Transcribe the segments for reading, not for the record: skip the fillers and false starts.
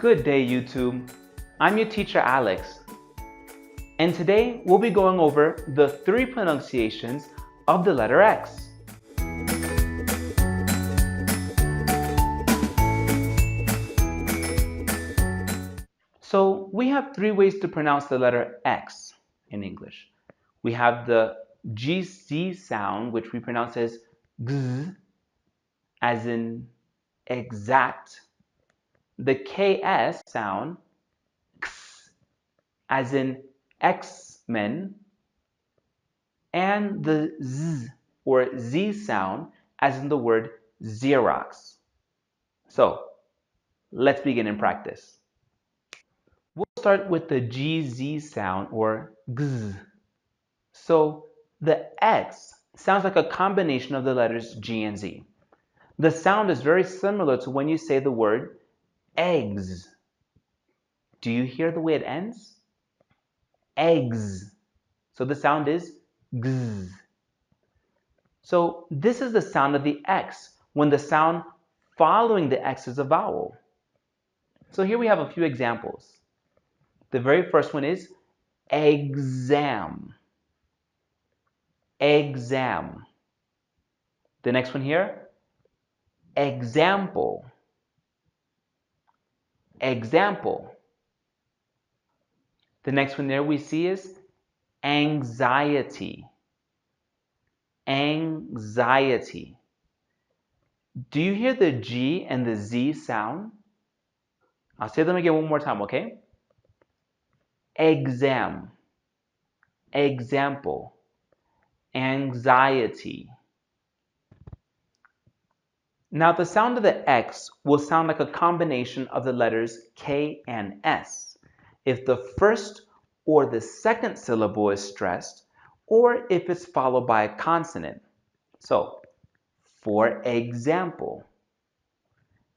Good day, YouTube. I'm your teacher, Alex. And today we'll be going over the 3 pronunciations of the letter X. So we have 3 ways to pronounce the letter X in English. We have the GC sound, which we pronounce as G, as in exact. The KS sound, X, as in X-Men. And the Z or Z sound, as in the word Xerox. So let's begin in practice. We'll start with the GZ sound or Gz. So the X sounds like a combination of the letters G and Z. The sound is very similar to when you say the word eggs. Do you hear the way it ends? Eggs. So the sound is Gz. So this is the sound of the X when the sound following the X is a vowel. So here we have a few examples. The very first one is exam. Exam. The next one here, example. Example. The next one there we see is anxiety. Anxiety. Do you hear the G and the Z sound? I'll say them again one more time, okay? Exam. Example. Anxiety. Now the sound of the X will sound like a combination of the letters K and S if the first or the second syllable is stressed, or if it's followed by a consonant. So, for example,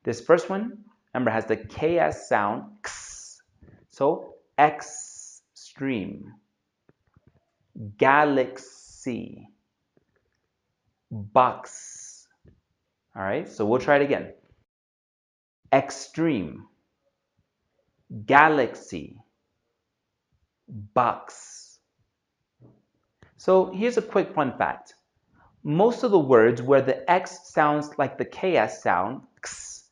this first one, remember, has the KS sound, X. So, extreme, galaxy, box. All right, so we'll try it again. Extreme, galaxy, box. So here's a quick fun fact. Most of the words where the X sounds like the KS sound, X,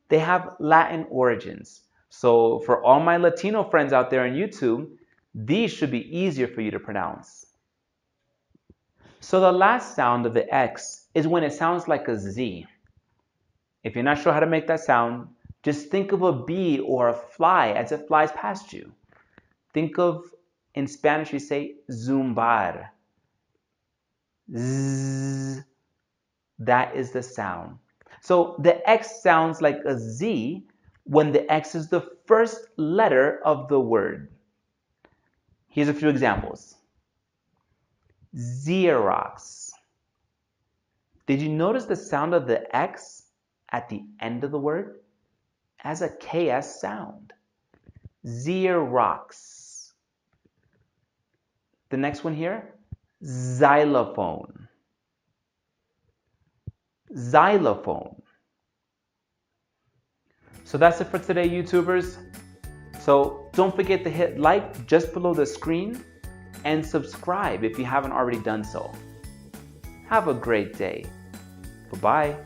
they have Latin origins. So for all my Latino friends out there on YouTube, these should be easier for you to pronounce. So the last sound of the X is when it sounds like a Z. If you're not sure how to make that sound, just think of a bee or a fly as it flies past you. Think of, in Spanish, you say zumbar. Z. That is the sound. So the X sounds like a Z when the X is the first letter of the word. Here's a few examples. Xerox. Did you notice the sound of the X at the end of the word? As a KS sound. Xerox. The next one here, xylophone. Xylophone. So that's it for today, YouTubers. So don't forget to hit like just below the screen and subscribe if you haven't already done so. Have a great day. Bye-bye.